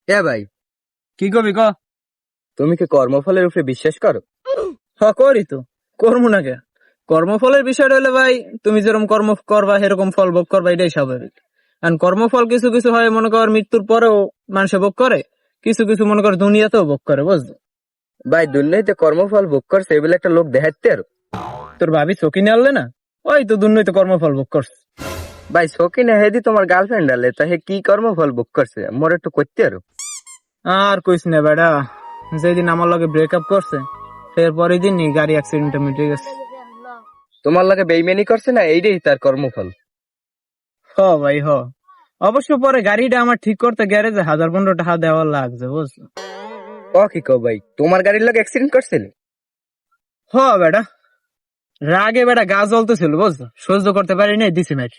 এ ভাই, কি কবি ক? তুমি কি কর্মফলের উপরে বিশ্বাস করো? করি তো, করবো না কে? কর্মফলের বিষয়টা হলে ভাই, তুমি যেরকম কর্ম করবা সেরকম ফল ভোগ করবা, এটাই স্বাভাবিক। কারণ কর্মফল কিছু কিছু হয়, মনে কর মৃত্যুর পরেও মানুষে ভোগ করে, কিছু কিছু মনে কর দুনিয়াতেও ভোগ করে, বুঝলি? ভাই, দুনিয়াতে কর্মফল ভোগ করছে এগুলো একটা লোক দেখাইতে আর। তোর ভাবি চকি আনলে না, ওই তো দুর্নীতি কর্মফল ভোগ করছে। ভাই, সকিনা হেদি তোমার গার্লফ্রেন্ড আলে, তাহে কি কর্মফল ভোগ করছে মোর একটু করতে আরো। আর কইস না বেটা, যেদিন আমার লগে ব্রেকআপ করছে এরপরের দিনই গাড়ি অ্যাক্সিডেন্টে মিটে গেছে। তোমার লাগে বেইমানি করছে না, এইটাই তার কর্মফল। হ ভাই হ। অবশ্য পরে গাড়িটা আমার ঠিক করতে গ্যারেজে 1,000-1,500 টাকা দেওয়া লাগছে, বুঝছো? কি কও ভাই, তোমার গাড়ির লাগে অ্যাক্সিডেন্ট করছিল? হ বেটা, রাগে বেটা গা জ্বলতেছিল, বুঝছো? সহ্য করতে পারি নাই, দিছি মাইর।